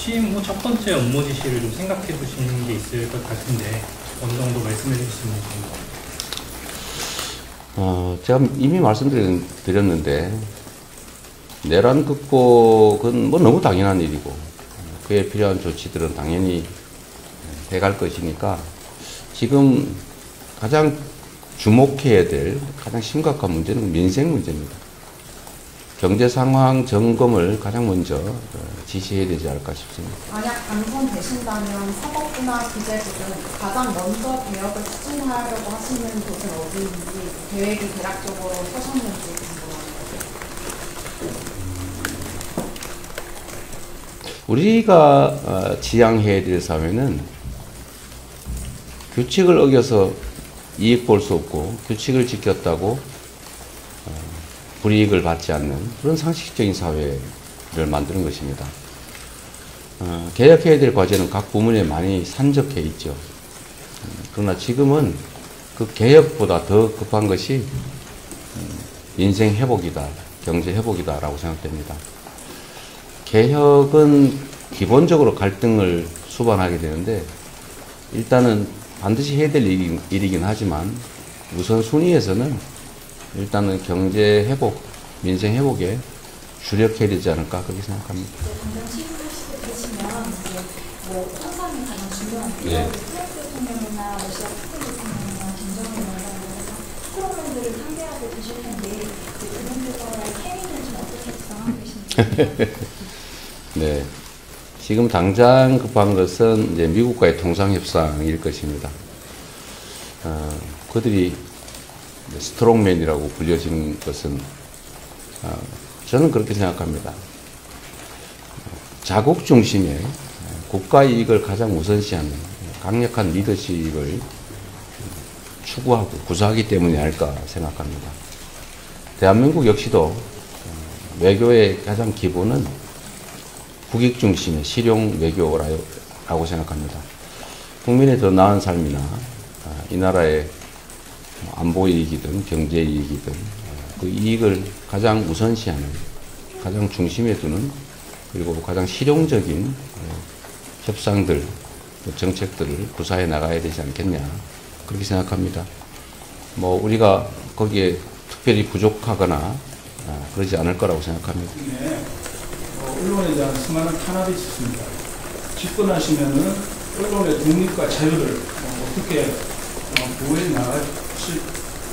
취임 후 첫 번째 업무 지시를 좀 생각해 보시는 게 있을 것 같은데 어느 정도 말씀해 주실 수 있는지. 제가 이미 말씀드렸는데 내란 극복은 뭐 너무 당연한 일이고 그에 필요한 조치들은 당연히 해갈 것이니까 지금 가장 주목해야 될 가장 심각한 문제는 민생 문제입니다. 경제 상황 점검을 가장 먼저 지시해야 되지 않을까 싶습니다. 만약 당선되신다면 사법부나 기재부는 가장 먼저 개혁을 추진하려고 하시는 곳은 어디인지 계획이 대략적으로 서셨는지 궁금합니다. 우리가 지향해야 될 사회는 규칙을 어겨서 이익 볼 수 없고 규칙을 지켰다고 불이익을 받지 않는 그런 상식적인 사회를 만드는 것입니다. 개혁해야 될 과제는 각 부문에 많이 산적해 있죠. 그러나 지금은 그 개혁보다 더 급한 것이 인생 회복이다, 경제 회복이다라고 생각됩니다. 개혁은 기본적으로 갈등을 수반하게 되는데 일단은 반드시 해야 될 일이긴 하지만 우선순위에서는 일단은 경제 회복, 민생 회복에 주력해야 되지 않을까 그렇게 생각합니다. 당장 취임하시게 되시면 뭐 항상 가장 중요한 게 네. 트럼프 대통령이나 러시아 푸틴 대통령이나 김정은 위원장이나 스크롤맨들을 상대하고 계실 텐데 그분들과의 케미는 좀 어떻게 구성하고 계신지. 네. 지금 당장 급한 것은 이제 미국과의 통상협상일 것입니다. 그들이 스트롱맨이라고 불려지는 것은 저는 그렇게 생각합니다. 자국 중심의 국가 이익을 가장 우선시하는 강력한 리더십을 추구하고 구사하기 때문이 아닐까 생각합니다. 대한민국 역시도 외교의 가장 기본은 국익 중심의 실용 외교라고 생각합니다. 국민의 더 나은 삶이나 이 나라의 안보 이익이든 경제 이익이든 그 이익을 가장 우선시하는, 가장 중심에 두는 그리고 가장 실용적인 협상들, 정책들을 구사해 나가야 되지 않겠냐 그렇게 생각합니다. 뭐 우리가 거기에 특별히 부족하거나 그러지 않을 거라고 생각합니다. 네, 언론에 대한 수많은 탄압이 있었습니다. 집권하시면은 언론의 독립과 자유를 어떻게 보호해 나가실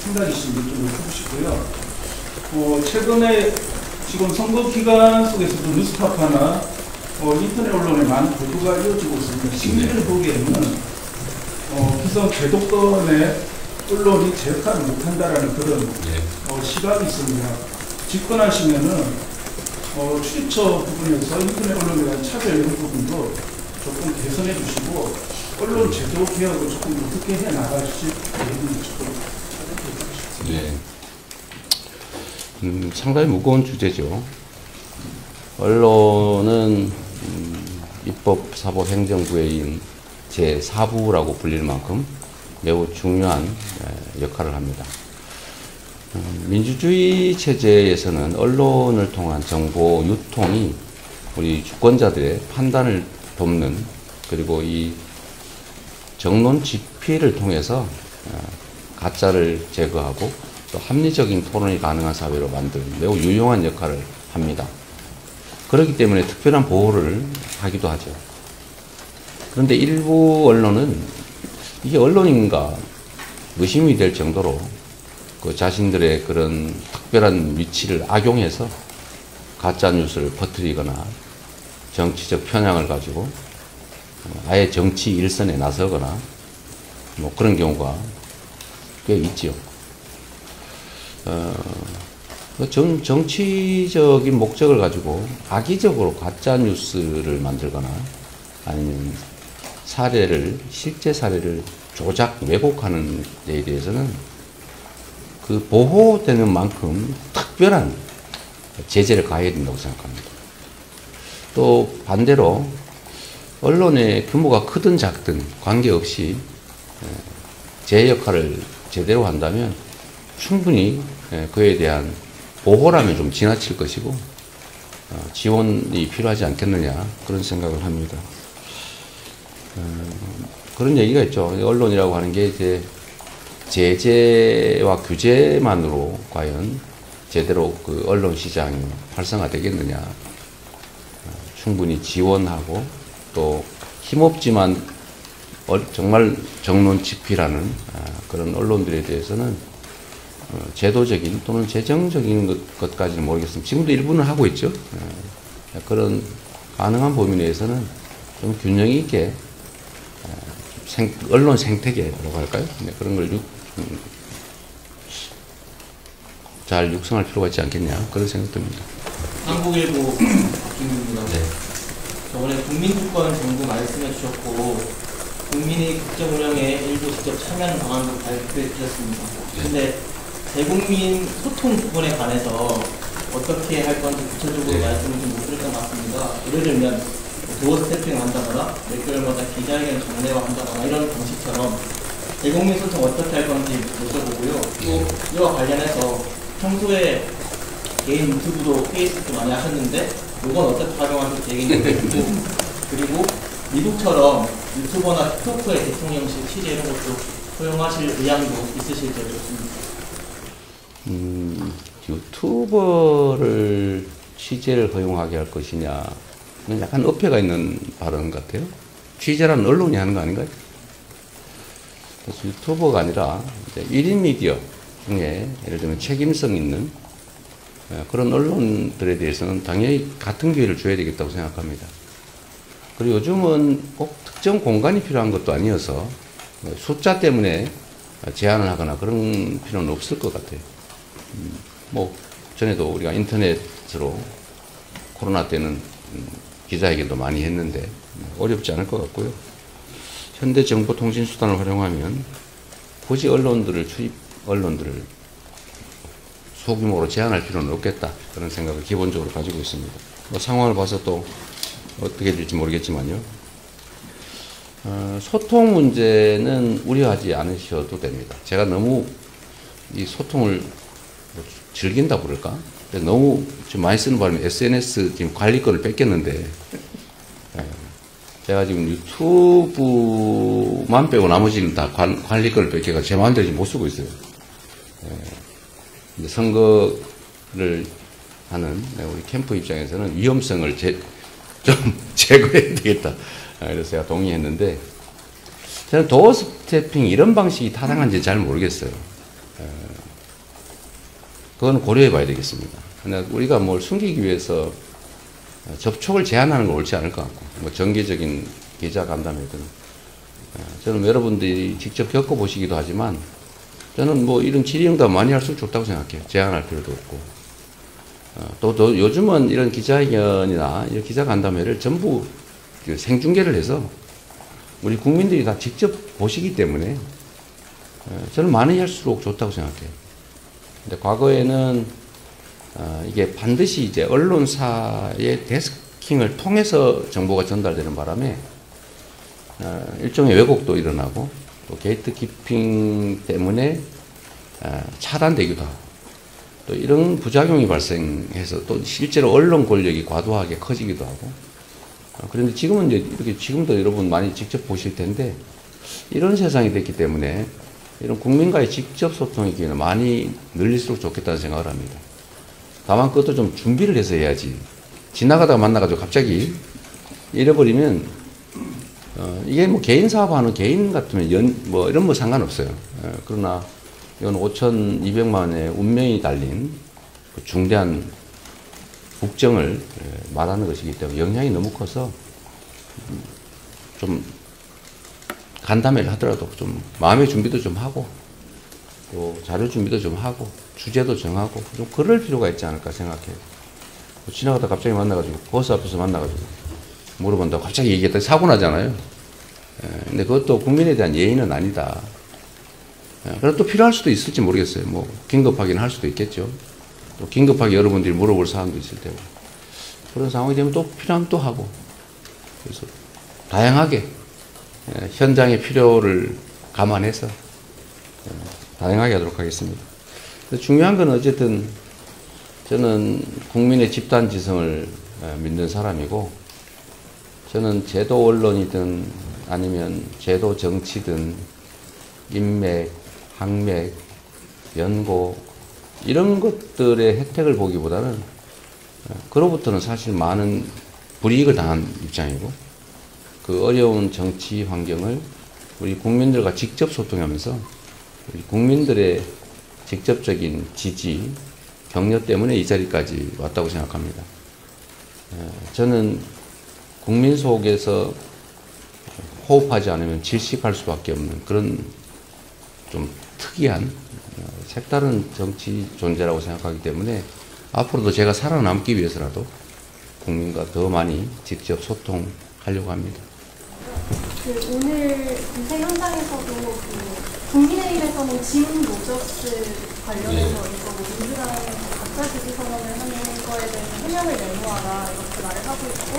생각이신지 좀 여쭤보시고요. 최근에 지금 선거 기간 속에서도 뉴스타파나 인터넷 언론에 많은 보도가 이어지고 있습니다. 시민들 보기에는 기성 제도권의 언론이 제 역할을 못한다라는 그런 시각이 있습니다. 집권하시면은 출입처 부분에서 인터넷 언론에 대한 차별 이런 부분도 조금 개선해 주시고 언론 제도 개혁을 조금 어떻게 해 나가실 계획인지 조금 네. 상당히 무거운 주제죠. 언론은 입법, 사법, 행정부의 제4부라고 불릴 만큼 매우 중요한 역할을 합니다. 민주주의 체제에서는 언론을 통한 정보 유통이 우리 주권자들의 판단을 돕는 그리고 이 정론 집필을 통해서 가짜를 제거하고 또 합리적인 토론이 가능한 사회로 만드는 매우 유용한 역할을 합니다. 그렇기 때문에 특별한 보호를 하기도 하죠. 그런데 일부 언론은 이게 언론인가 의심이 될 정도로 그 자신들의 그런 특별한 위치를 악용해서 가짜 뉴스를 퍼뜨리거나 정치적 편향을 가지고 아예 정치 일선에 나서거나 뭐 그런 경우가 꽤 있지요. 정치적인 목적을 가지고 악의적으로 가짜 뉴스를 만들거나 아니면 실제 사례를 조작, 왜곡하는 데에 대해서는 그 보호되는 만큼 특별한 제재를 가해야 된다고 생각합니다. 또 반대로 언론의 규모가 크든 작든 관계없이 제 역할을 제대로 한다면 충분히 그에 대한 보호라면 좀 지나칠 것이고 지원이 필요하지 않겠느냐 그런 생각을 합니다. 그런 얘기가 있죠. 언론이라고 하는 게 이제 제재와 규제만으로 과연 제대로 그 언론 시장이 활성화되겠느냐. 충분히 지원하고 또 힘없지만 정말 정론직필하는 그런 언론들에 대해서는 제도적인 또는 재정적인 것까지는 모르겠습니다. 지금도 일부는 하고 있죠. 그런 가능한 범위 내에서는 좀 균형 있게 언론 생태계라고 할까요? 그런 걸 잘 육성할 필요가 있지 않겠냐 그런 생각 듭니다. 한국일보 박준규입니다. 네. 저번에 국민주권 정부 말씀해 주셨고 국민이 국정 운영에 일부 직접 참여하는 방안도 발표해 주셨습니다. 그런데 대국민 소통 부분에 관해서 어떻게 할 건지 구체적으로 말씀을 좀 못 드렸던 것 같습니다. 예를 들면 도어 스태핑을 한다거나 몇 개월마다 기자회견 정례화 한다거나 이런 방식처럼 대국민 소통 어떻게 할 건지 여쭤보고요. 또 이와 관련해서 평소에 개인 유튜브도 페이스북도 많이 하셨는데 이건 어떻게 활용하실 계획인지 그리고 미국처럼 유튜버나 틱토크의 대통령실 취재 이런 것도 허용하실 의향도 있으실지 여쭙습니다. 유튜버를 취재를 허용하게 할 것이냐 약간 어폐가 있는 발언 같아요. 취재라는 언론이 하는 거 아닌가요? 그래서 유튜버가 아니라 이제 1인 미디어 중에 예를 들면 책임성 있는 그런 언론들에 대해서는 당연히 같은 기회를 줘야 되겠다고 생각합니다. 그리고 요즘은 꼭 특정 공간이 필요한 것도 아니어서 숫자 때문에 제한을 하거나 그런 필요는 없을 것 같아요. 뭐 전에도 우리가 인터넷으로 코로나 때는 기자회견도 많이 했는데 어렵지 않을 것 같고요. 현대 정보통신수단을 활용하면 굳이 언론들을 소규모로 제한할 필요는 없겠다 그런 생각을 기본적으로 가지고 있습니다. 뭐 상황을 봐서 또 어떻게 될지 모르겠지만요. 소통 문제는 우려하지 않으셔도 됩니다. 제가 너무 이 소통을 즐긴다 그럴까? 너무 좀 많이 쓰는 바람에 SNS 지금 관리권을 뺏겼는데 제가 지금 유튜브만 빼고 나머지는 다 관리권을 뺏겨가 제 마음대로 지금 못 쓰고 있어요. 이제 선거를 하는 우리 캠프 입장에서는 위험성을 좀 제거해야 되겠다. 그래서 제가 동의했는데 저는 도어 스태핑 이런 방식이 타당한지 잘 모르겠어요. 그건 고려해 봐야 되겠습니다. 우리가 뭘 숨기기 위해서 접촉을 제한하는 건 옳지 않을 것 같고, 뭐 정기적인 기자 간담회든, 저는 여러분들이 직접 겪어보시기도 하지만, 저는 뭐 이런 질의응답 많이 할수록 좋다고 생각해요. 제한할 필요도 없고. 또 요즘은 이런 기자회견이나 이런 기자 간담회를 전부 생중계를 해서 우리 국민들이 다 직접 보시기 때문에 저는 많이 할수록 좋다고 생각해요. 근데 과거에는 이게 반드시 이제 언론사의 데스킹을 통해서 정보가 전달되는 바람에 일종의 왜곡도 일어나고 또 게이트키핑 때문에 차단되기도 하고 또 이런 부작용이 발생해서 또 실제로 언론 권력이 과도하게 커지기도 하고 그런데 지금은 이제 이렇게 지금도 여러분 많이 직접 보실 텐데 이런 세상이 됐기 때문에 이런 국민과의 직접 소통의 기회는 많이 늘릴수록 좋겠다는 생각을 합니다. 다만 그것도 좀 준비를 해서 해야지. 지나가다가 만나가지고 갑자기 잃어버리면 이게 뭐 개인 사업하는 개인 같으면 뭐 이런 뭐 상관없어요. 그러나 이건 5,200만의 운명이 달린 그 중대한 국정을 말하는 것이기 때문에 영향이 너무 커서 좀 간담회를 하더라도 좀 마음의 준비도 좀 하고 또 자료 준비도 좀 하고 주제도 정하고 좀 그럴 필요가 있지 않을까 생각해요. 지나가다 갑자기 만나가지고 버스 앞에서 만나가지고 물어본다고 갑자기 얘기했더니 사고 나잖아요. 근데 그것도 국민에 대한 예의는 아니다. 그래도 또 필요할 수도 있을지 모르겠어요. 뭐 긴급하긴 할 수도 있겠죠. 또 긴급하게 여러분들이 물어볼 사항도 있을 테고 그런 상황이 되면 또 필요하면 또 하고 그래서 다양하게 현장의 필요를 감안해서 다양하게 하도록 하겠습니다. 중요한 건 어쨌든 저는 국민의 집단지성을 믿는 사람이고, 저는 제도 언론이든 아니면 제도 정치든 인맥, 학맥, 연고 이런 것들의 혜택을 보기보다는 그로부터는 사실 많은 불이익을 당한 입장이고, 그 어려운 정치 환경을 우리 국민들과 직접 소통하면서 우리 국민들의 직접적인 지지, 격려 때문에 이 자리까지 왔다고 생각합니다. 저는 국민 속에서 호흡하지 않으면 질식할 수밖에 없는 그런 좀 특이한 색다른 정치 존재라고 생각하기 때문에 앞으로도 제가 살아남기 위해서라도 국민과 더 많이 직접 소통하려고 합니다. 오늘 인쇄 현장에서도 국민의힘에서는 지문 로저스 관련해서 이거 민주당이 각자 지지 선언을 하는 거에 대해서 해명을 내놓아라 이렇게 말을 하고 있고,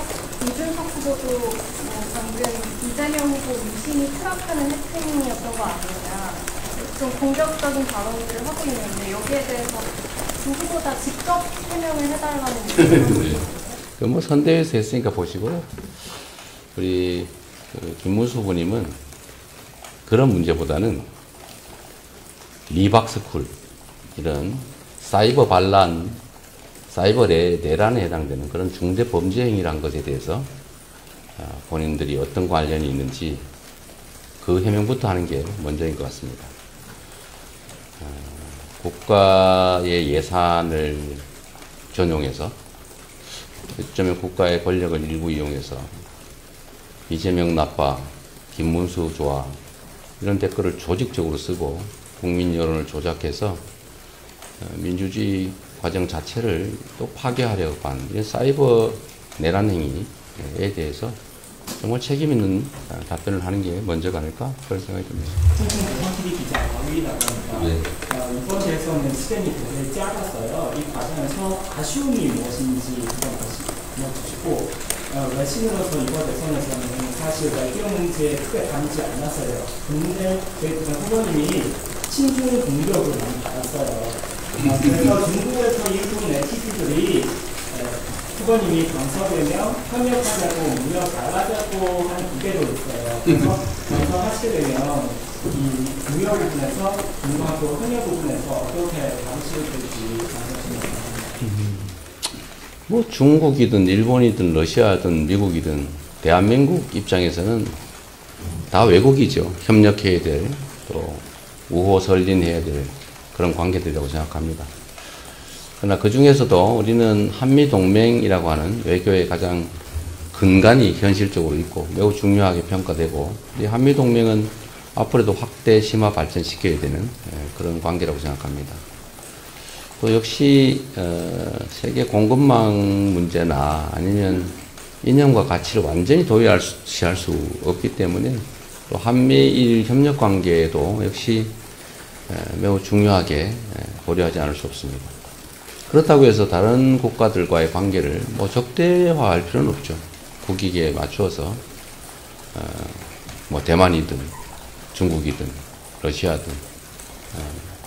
이준석 후보도 방금 이재명 후보 유심히 트럼프는 해킹이었던 거 아니냐, 좀 공격적인 발언들을 하고 있는데 여기에 대해서 두 후보 다 직접 해명을 해달라는 뭐 선대위에서 했으니까 보시고요. 우리 김문수 후보님은 그런 문제보다는 리박스쿨, 이런 사이버 반란, 사이버 내란에 해당되는 그런 중대 범죄 행위란 것에 대해서 본인들이 어떤 관련이 있는지 그 해명부터 하는 게 먼저인 것 같습니다. 국가의 예산을 전용해서, 어쩌면 국가의 권력을 일부 이용해서 이재명 나빠, 김문수 좋아 이런 댓글을 조직적으로 쓰고 국민 여론을 조작해서 민주주의 과정 자체를 또 파괴하려고 한 이런 사이버 내란 행위에 대해서 정말 책임 있는 답변을 하는 게 먼저가 아닐까 그런 생각이 듭니다. 확실히 기자 어휘라고 합니다. 이번 대선은 시간이 굉장히 짧았어요. 이 과정에서 아쉬움이 무엇인지 그런 것을 물어주시고, 외신으로서 이번 대선에서는 사실 외교 문제에 크게 다루지 않았어요. 근데 저희 후보님이 친중 공격을 많이 받았어요. 그래서 중국에서 일본 네티즌들이 후보님이 당선되면 협력하자고, 무역 나가자고 하는 기대도 있어요. 그래서 당선하시게 되면 이 무역 부분에서, 중국하고 협력 부분에서 어떻게 다루시게 될지 말씀하시면 뭐 중국이든 일본이든 러시아든 미국이든 대한민국 입장에서는 다 외국이죠. 협력해야 될, 또 우호 설린해야 될 그런 관계들이라고 생각합니다. 그러나 그 중에서도 우리는 한미동맹이라고 하는 외교의 가장 근간이 현실적으로 있고 매우 중요하게 평가되고, 이 한미동맹은 앞으로도 확대 심화 발전시켜야 되는 그런 관계라고 생각합니다. 또 역시 세계 공급망 문제나 아니면 이념과 가치를 완전히 도외시할 수 없기 때문에 또 한미일 협력 관계도 역시 매우 중요하게 고려하지 않을 수 없습니다. 그렇다고 해서 다른 국가들과의 관계를 뭐 적대화할 필요는 없죠. 국익에 맞추어서 뭐 대만이든 중국이든 러시아든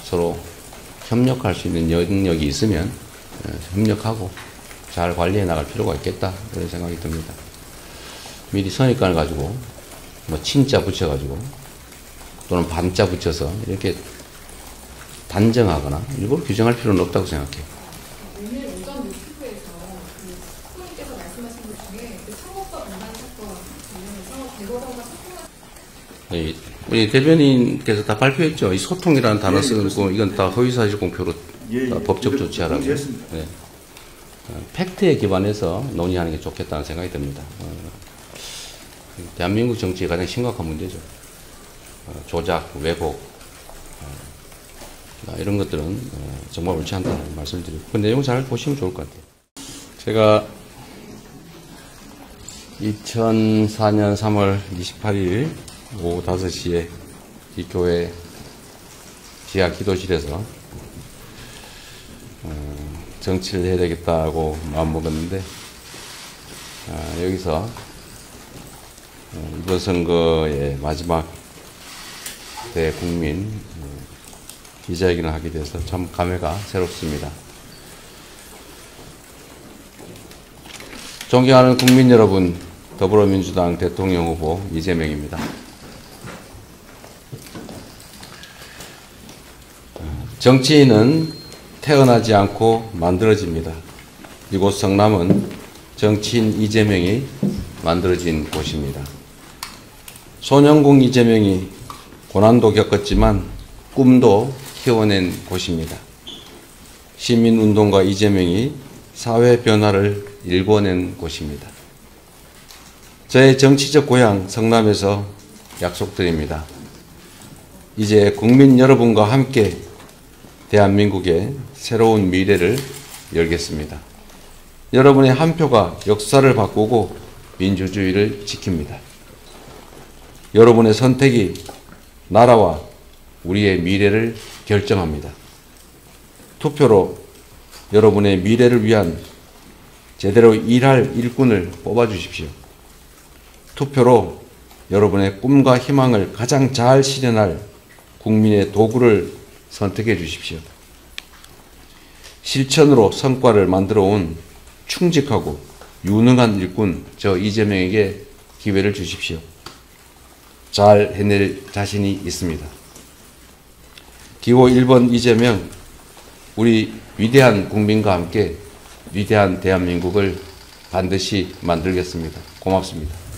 서로 협력할 수 있는 영역이 있으면 협력하고 잘 관리해 나갈 필요가 있겠다 그런 생각이 듭니다. 미리 선입관을 가지고 뭐 친자 붙여가지고 또는 반자 붙여서 이렇게 단정하거나 일부러 규정할 필요는 없다고 생각해요. 오늘 오전 유튜브에서 후보님께서 말씀하신 것 중에 창업사 분란 사건 관련해서 대법원과 소통을 우리 대변인께서 다 발표했죠. 이 소통이라는 단어 쓰는 거 이건 다 허위사실 공표로 다 법적 조치하라고. 네. 팩트에 기반해서 논의하는 게 좋겠다는 생각이 듭니다. 대한민국 정치의 가장 심각한 문제죠. 조작, 왜곡 이런 것들은 정말 옳지 않다는 말씀을 드리고, 그 내용 잘 보시면 좋을 것 같아요. 제가 2004년 3월 28일 오후 5시에 이 교회 지하 기도실에서 정치를 해야 되겠다고 마음먹었는데, 여기서 이번 선거의 마지막 대국민 기자회견을 하게 돼서 참 감회가 새롭습니다. 존경하는 국민 여러분, 더불어민주당 대통령 후보 이재명입니다. 정치인은 태어나지 않고 만들어집니다. 이곳 성남은 정치인 이재명이 만들어진 곳입니다. 소년공 이재명이 고난도 겪었지만 꿈도 키워낸 곳입니다. 시민운동가 이재명이 사회 변화를 일궈낸 곳입니다. 저의 정치적 고향 성남에서 약속드립니다. 이제 국민 여러분과 함께 대한민국의 새로운 미래를 열겠습니다. 여러분의 한 표가 역사를 바꾸고 민주주의를 지킵니다. 여러분의 선택이 나라와 우리의 미래를 결정합니다. 투표로 여러분의 미래를 위한 제대로 일할 일꾼을 뽑아주십시오. 투표로 여러분의 꿈과 희망을 가장 잘 실현할 국민의 도구를 선택해 주십시오. 실천으로 성과를 만들어 온 충직하고 유능한 일꾼 저 이재명에게 기회를 주십시오. 잘 해낼 자신이 있습니다. 기호 1번 이재명, 우리 위대한 국민과 함께 위대한 대한민국을 반드시 만들겠습니다. 고맙습니다.